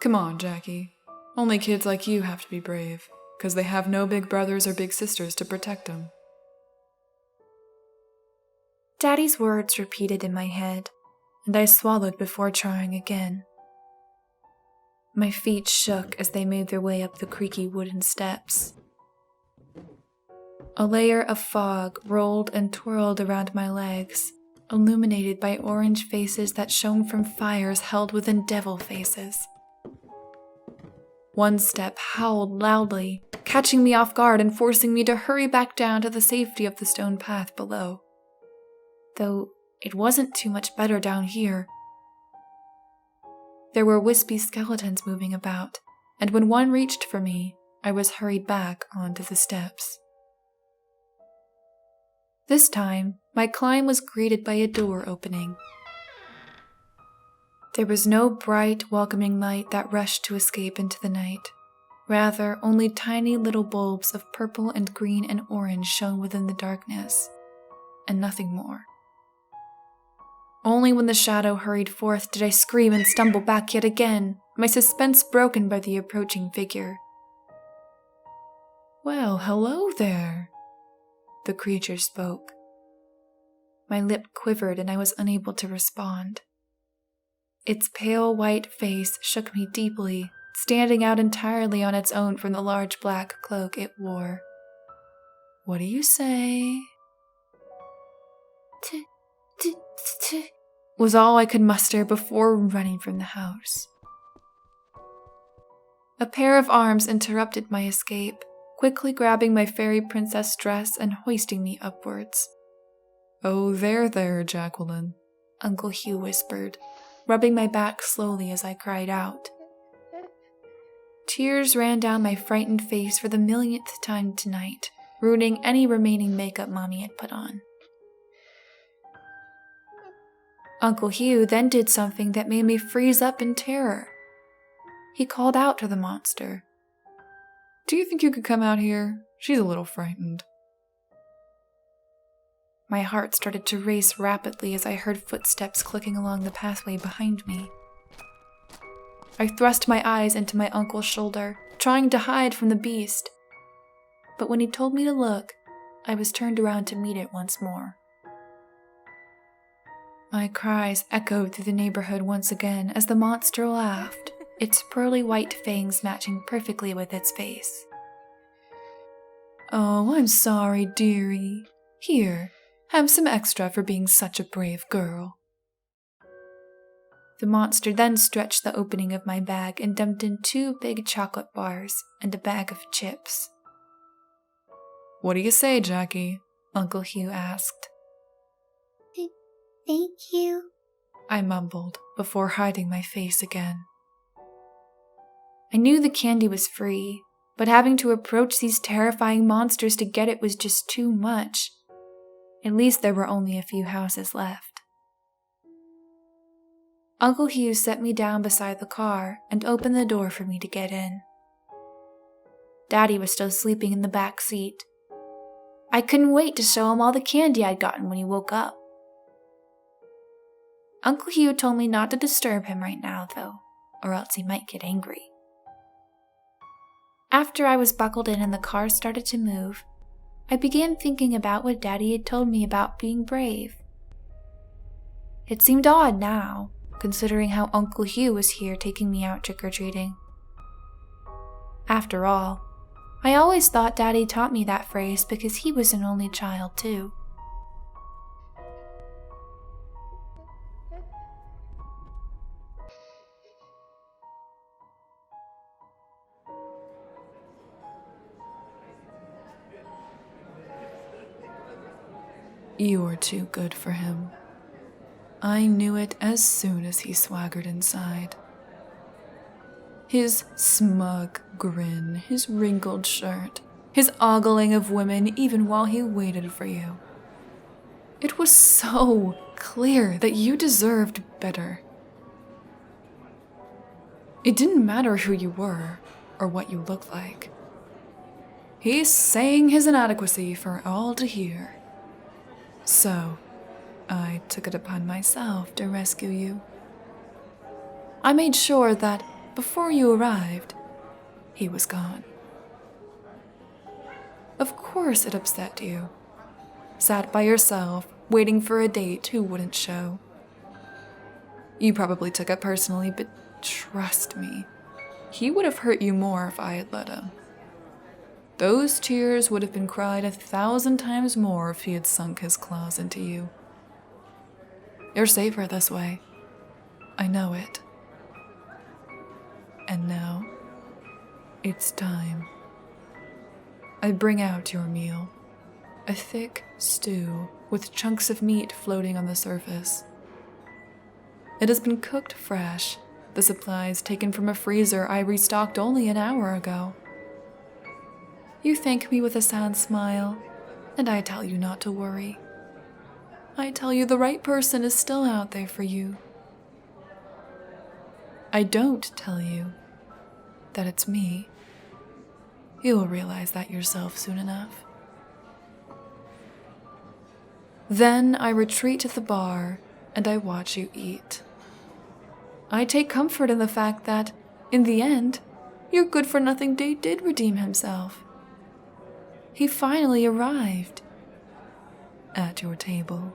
Come on, Jackie. Only kids like you have to be brave, 'cause they have no big brothers or big sisters to protect them. Daddy's words repeated in my head, and I swallowed before trying again. My feet shook as they made their way up the creaky wooden steps. A layer of fog rolled and twirled around my legs, illuminated by orange faces that shone from fires held within devil faces. One step howled loudly, catching me off guard and forcing me to hurry back down to the safety of the stone path below. Though it wasn't too much better down here. There were wispy skeletons moving about, and when one reached for me, I was hurried back onto the steps. This time, my climb was greeted by a door opening. There was no bright, welcoming light that rushed to escape into the night. Rather, only tiny little bulbs of purple and green and orange shone within the darkness, and nothing more. Only when the shadow hurried forth did I scream and stumble back yet again, my suspense broken by the approaching figure. "Well, hello there," the creature spoke. My lip quivered and I was unable to respond. Its pale white face shook me deeply, standing out entirely on its own from the large black cloak it wore. "What do you say?" Was all I could muster before running from the house. A pair of arms interrupted my escape, quickly grabbing my fairy princess dress and hoisting me upwards. "Oh, there, Jacqueline," Uncle Hugh whispered, rubbing my back slowly as I cried out. Tears ran down my frightened face for the millionth time tonight, ruining any remaining makeup Mommy had put on. Uncle Hugh then did something that made me freeze up in terror. He called out to the monster. "Do you think you could come out here? She's a little frightened." My heart started to race rapidly as I heard footsteps clicking along the pathway behind me. I thrust my eyes into my uncle's shoulder, trying to hide from the beast. But when he told me to look, I was turned around to meet it once more. My cries echoed through the neighborhood once again as the monster laughed, its pearly white fangs matching perfectly with its face. "Oh, I'm sorry, dearie. Here, have some extra for being such a brave girl." The monster then stretched the opening of my bag and dumped in 2 big chocolate bars and a bag of chips. "What do you say, Jackie?" Uncle Hugh asked. Thank you, I mumbled before hiding my face again. I knew the candy was free, but having to approach these terrifying monsters to get it was just too much. At least there were only a few houses left. Uncle Hugh set me down beside the car and opened the door for me to get in. Daddy was still sleeping in the back seat. I couldn't wait to show him all the candy I'd gotten when he woke up. Uncle Hugh told me not to disturb him right now, though, or else he might get angry. After I was buckled in and the car started to move, I began thinking about what Daddy had told me about being brave. It seemed odd now, considering how Uncle Hugh was here taking me out trick-or-treating. After all, I always thought Daddy taught me that phrase because he was an only child too. "You're too good for him. I knew it as soon as he swaggered inside. His smug grin, his wrinkled shirt, his ogling of women even while he waited for you. It was so clear that you deserved better. It didn't matter who you were or what you looked like. He sang his inadequacy for all to hear. So, I took it upon myself to rescue you. I made sure that before you arrived, he was gone. Of course it upset you. Sat by yourself, waiting for a date who wouldn't show. You probably took it personally, but trust me, he would have hurt you more if I had let him. Those tears would have been cried 1,000 times more if he had sunk his claws into you. You're safer this way. I know it. And now, it's time. I bring out your meal, a thick stew with chunks of meat floating on the surface. It has been cooked fresh, the supplies taken from a freezer I restocked only an hour ago. You thank me with a sad smile, and I tell you not to worry. I tell you the right person is still out there for you. I don't tell you that it's me. You will realize that yourself soon enough. Then I retreat to the bar and I watch you eat. I take comfort in the fact that, in the end, your good-for-nothing date did redeem himself. He finally arrived at your table.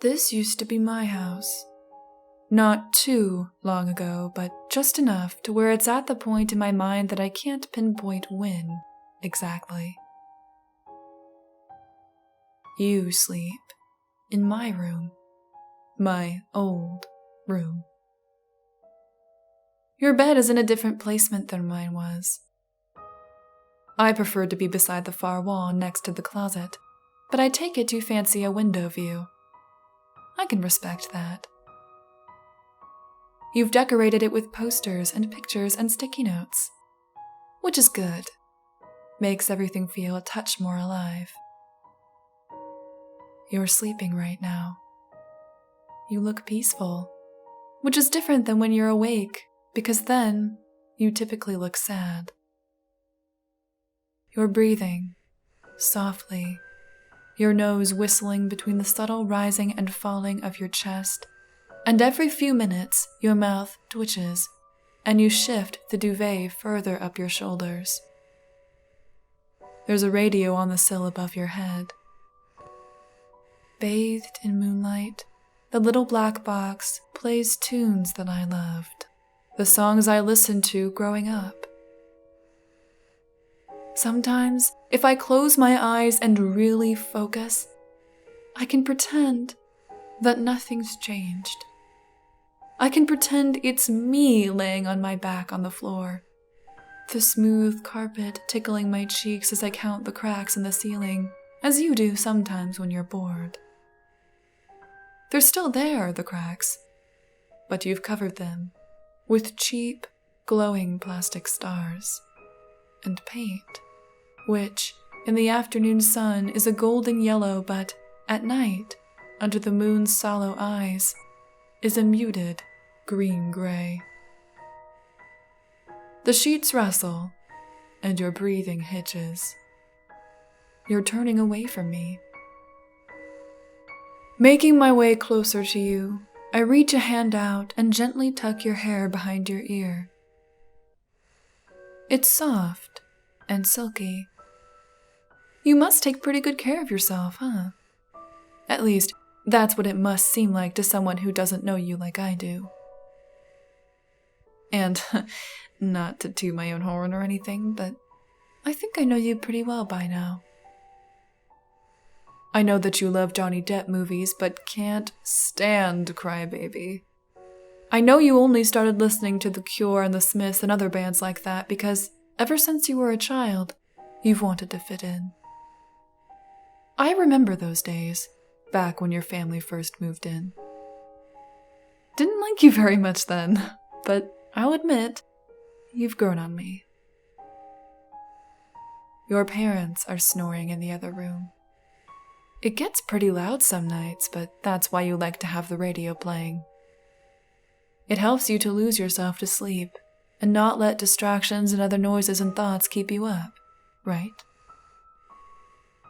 This used to be my house. Not too long ago, but just enough to where it's at the point in my mind that I can't pinpoint when exactly. You sleep in my room, my old room. Your bed is in a different placement than mine was. I preferred to be beside the far wall next to the closet, but I take it you fancy a window view. I can respect that. You've decorated it with posters and pictures and sticky notes, which is good. Makes everything feel a touch more alive. You're sleeping right now. You look peaceful, which is different than when you're awake, because then you typically look sad. You're breathing softly, your nose whistling between the subtle rising and falling of your chest, and every few minutes your mouth twitches and you shift the duvet further up your shoulders. There's a radio on the sill above your head. Bathed in moonlight, the little black box plays tunes that I loved, the songs I listened to growing up. Sometimes, if I close my eyes and really focus, I can pretend that nothing's changed. I can pretend it's me laying on my back on the floor, the smooth carpet tickling my cheeks as I count the cracks in the ceiling, as you do sometimes when you're bored. They're still there, the cracks, but you've covered them with cheap, glowing plastic stars and paint, which, in the afternoon sun, is a golden yellow, but at night, under the moon's sallow eyes, is a muted green-gray. The sheets rustle, and your breathing hitches. You're turning away from me. Making my way closer to you, I reach a hand out and gently tuck your hair behind your ear. It's soft and silky. You must take pretty good care of yourself, huh? At least, that's what it must seem like to someone who doesn't know you like I do. And, not to toot my own horn or anything, but I think I know you pretty well by now. I know that you love Johnny Depp movies, but can't stand Crybaby. I know you only started listening to The Cure and The Smiths and other bands like that because, ever since you were a child, you've wanted to fit in. I remember those days, back when your family first moved in. Didn't like you very much then, but I'll admit, you've grown on me. Your parents are snoring in the other room. It gets pretty loud some nights, but that's why you like to have the radio playing. It helps you to lose yourself to sleep and not let distractions and other noises and thoughts keep you up. right?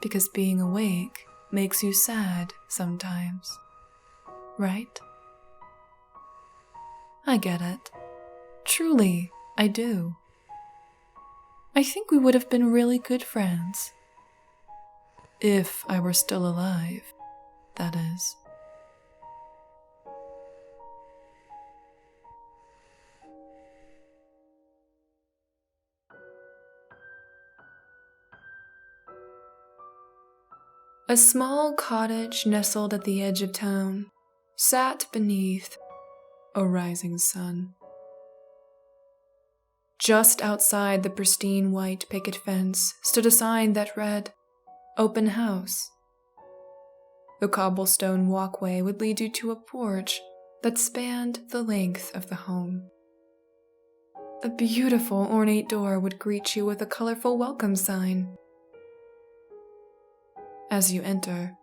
Because being awake makes you sad sometimes, right? I get it. Truly, I do. I think we would have been really good friends. If I were still alive, that is. A small cottage nestled at the edge of town sat beneath a rising sun. Just outside the pristine white picket fence stood a sign that read, "Open House." The cobblestone walkway would lead you to a porch that spanned the length of the home. A beautiful ornate door would greet you with a colorful welcome sign. As you enter,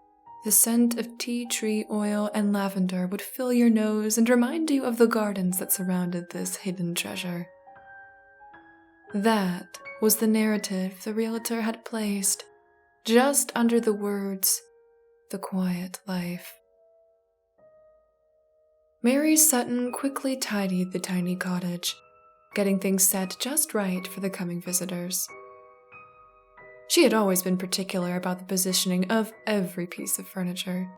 the scent of tea tree oil and lavender would fill your nose and remind you of the gardens that surrounded this hidden treasure. That was the narrative the realtor had placed just under the words, "The Quiet Life." Mary Sutton quickly tidied the tiny cottage, getting things set just right for the coming visitors. She had always been particular about the positioning of every piece of furniture.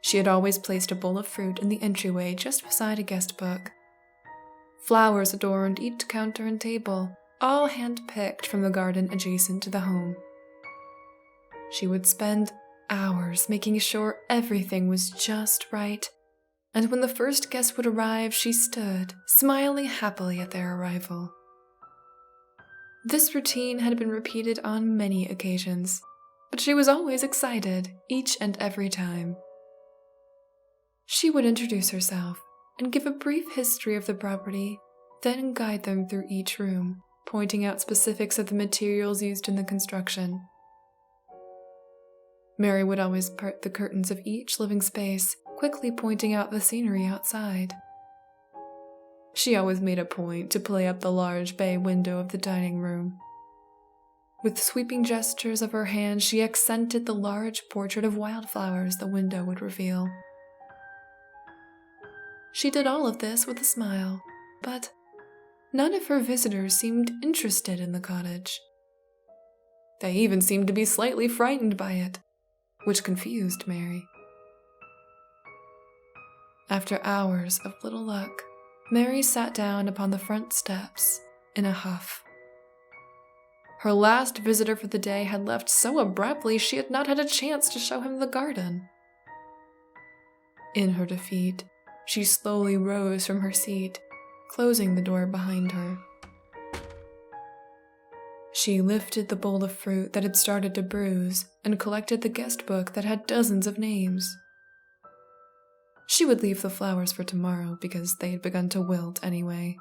She had always placed a bowl of fruit in the entryway just beside a guest book. Flowers adorned each counter and table, all hand-picked from the garden adjacent to the home. She would spend hours making sure everything was just right, and when the first guest would arrive, she stood, smiling happily at their arrival. This routine had been repeated on many occasions, but she was always excited each and every time. She would introduce herself and give a brief history of the property, then guide them through each room, pointing out specifics of the materials used in the construction. Mary would always part the curtains of each living space, quickly pointing out the scenery outside. She always made a point to play up the large bay window of the dining room. With sweeping gestures of her hand, she accented the large portrait of wildflowers the window would reveal. She did all of this with a smile, but none of her visitors seemed interested in the cottage. They even seemed to be slightly frightened by it, which confused Mary. After hours of little luck, Mary sat down upon the front steps in a huff. Her last visitor for the day had left so abruptly she had not had a chance to show him the garden. In her defeat, she slowly rose from her seat, closing the door behind her. She lifted the bowl of fruit that had started to bruise and collected the guest book that had dozens of names. She would leave the flowers for tomorrow because they had begun to wilt anyway.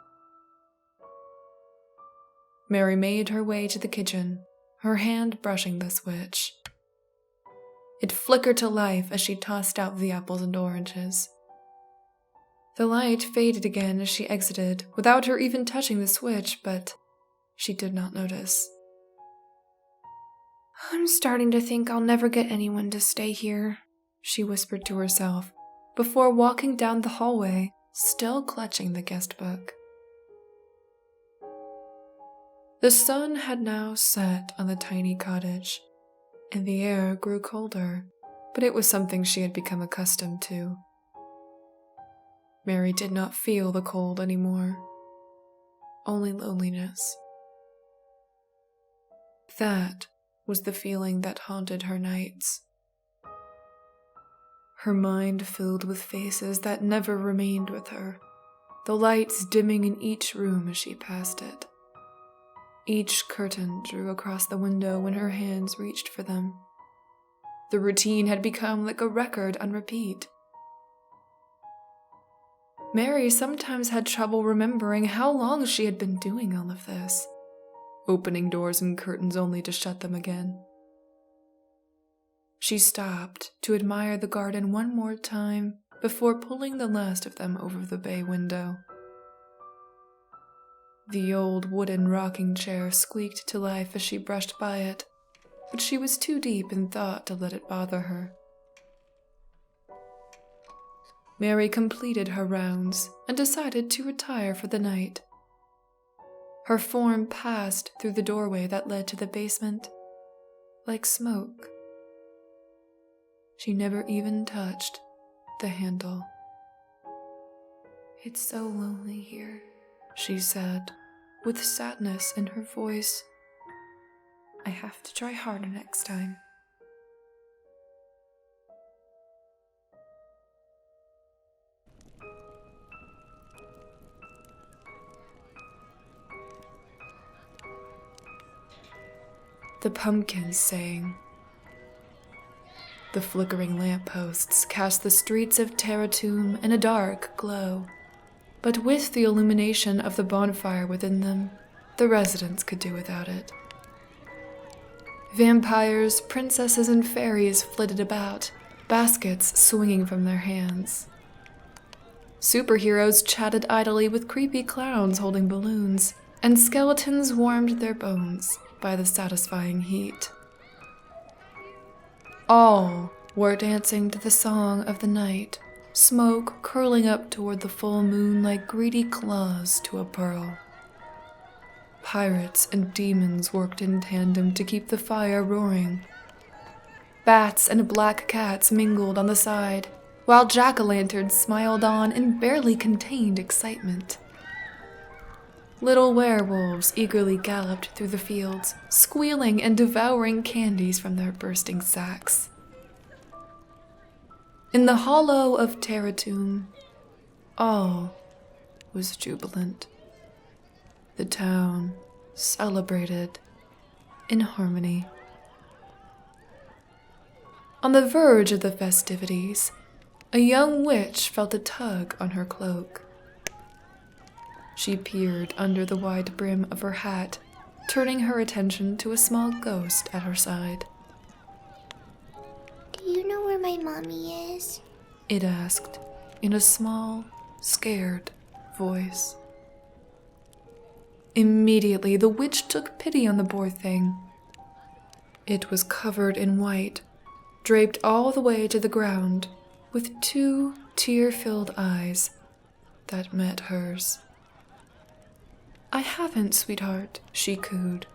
Mary made her way to the kitchen, her hand brushing the switch. It flickered to life as she tossed out the apples and oranges. The light faded again as she exited, without her even touching the switch, but she did not notice. "I'm starting to think I'll never get anyone to stay here," she whispered to herself, before walking down the hallway, still clutching the guest book. The sun had now set on the tiny cottage, and the air grew colder, but it was something she had become accustomed to. Mary did not feel the cold anymore, only loneliness. That was the feeling that haunted her nights. Her mind filled with faces that never remained with her, the lights dimming in each room as she passed it. Each curtain drew across the window when her hands reached for them. The routine had become like a record on repeat. Mary sometimes had trouble remembering how long she had been doing all of this, opening doors and curtains only to shut them again. She stopped to admire the garden one more time before pulling the last of them over the bay window. The old wooden rocking chair squeaked to life as she brushed by it, but she was too deep in thought to let it bother her. Mary completed her rounds and decided to retire for the night. Her form passed through the doorway that led to the basement like smoke. She never even touched the handle. "It's so lonely here," she said, with sadness in her voice. "I have to try harder next time." The pumpkins sang. The flickering lampposts cast the streets of Taratum in a dark glow, but with the illumination of the bonfire within them, the residents could do without it. Vampires, princesses, and fairies flitted about, baskets swinging from their hands. Superheroes chatted idly with creepy clowns holding balloons, and skeletons warmed their bones by the satisfying heat. All were dancing to the song of the night, smoke curling up toward the full moon like greedy claws to a pearl. Pirates and demons worked in tandem to keep the fire roaring. Bats and black cats mingled on the side, while jack-o'-lanterns smiled on in barely contained excitement. Little werewolves eagerly galloped through the fields, squealing and devouring candies from their bursting sacks. In the hollow of Taratum, all was jubilant. The town celebrated in harmony. On the verge of the festivities, a young witch felt a tug on her cloak. She peered under the wide brim of her hat, turning her attention to a small ghost at her side. "Do you know where my mommy is?" It asked, in a small, scared voice. Immediately, the witch took pity on the poor thing. It was covered in white, draped all the way to the ground, with 2 tear-filled eyes that met hers. "I haven't, sweetheart," she cooed,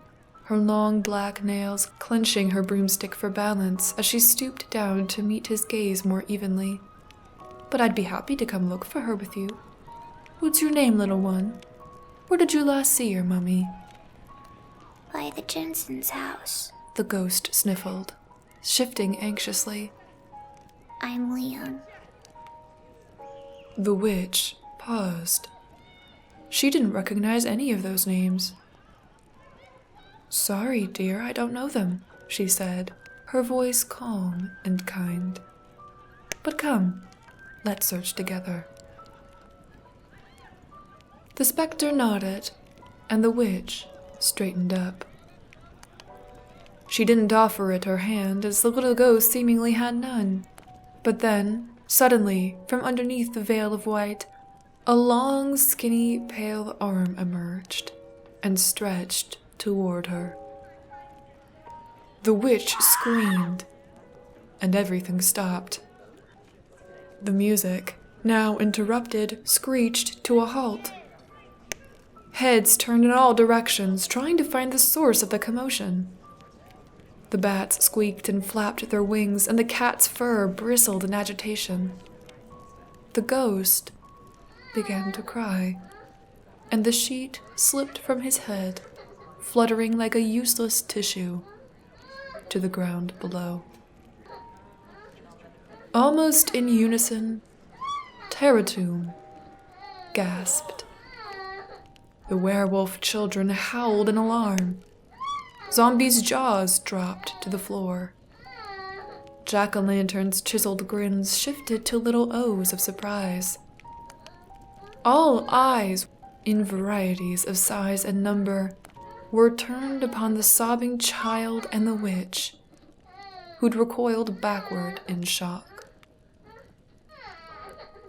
her long black nails clenching her broomstick for balance as she stooped down to meet his gaze more evenly. "But I'd be happy to come look for her with you. What's your name, little one? Where did you last see your mummy?" "By the Jensen's house." The ghost sniffled, shifting anxiously. "I'm Leon." The witch paused. She didn't recognize any of those names. "Sorry, dear, I don't know them," she said, her voice calm and kind. "But come, let's search together." The specter nodded, and the witch straightened up. She didn't offer it her hand, as the little ghost seemingly had none. But then, suddenly, from underneath the veil of white, a long, skinny, pale arm emerged and stretched toward her. The witch screamed, and everything stopped. The music, now interrupted, screeched to a halt. Heads turned in all directions, trying to find the source of the commotion. The bats squeaked and flapped their wings, and the cat's fur bristled in agitation. The ghost began to cry, and the sheet slipped from his head, fluttering like a useless tissue, to the ground below. Almost in unison, Taratum gasped. The werewolf children howled in alarm. Zombies' jaws dropped to the floor. Jack-o'-lanterns' chiseled grins shifted to little O's of surprise. All eyes, in varieties of size and number, were turned upon the sobbing child and the witch, who'd recoiled backward in shock.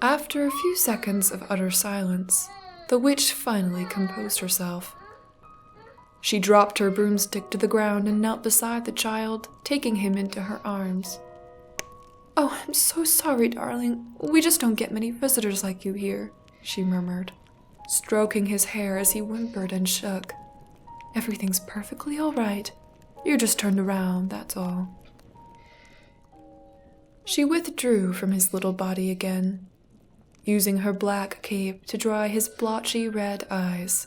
After a few seconds of utter silence, The witch finally composed herself. She dropped her broomstick to the ground and knelt beside the child, taking him into her arms. "Oh, I'm so sorry, darling. We just don't get many visitors like you here," she murmured, stroking his hair as he whimpered and shook. "Everything's perfectly all right. You're just turned around, that's all." She withdrew from his little body again, using her black cape to dry his blotchy red eyes.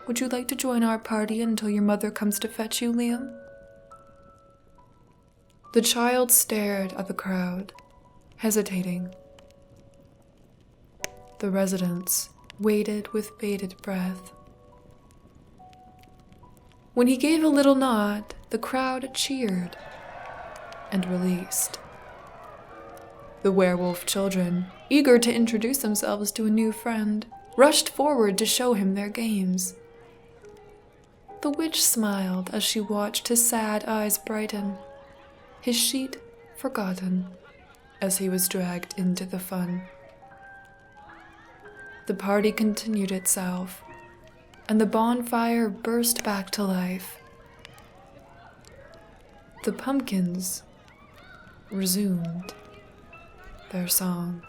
"Would you like to join our party until your mother comes to fetch you, Liam?" The child stared at the crowd, hesitating. The residents waited with bated breath. When he gave a little nod, the crowd cheered and released. The werewolf children, eager to introduce themselves to a new friend, rushed forward to show him their games. The witch smiled as she watched his sad eyes brighten, his sheet forgotten, as he was dragged into the fun. The party continued itself, and the bonfire burst back to life. The pumpkins resumed their song.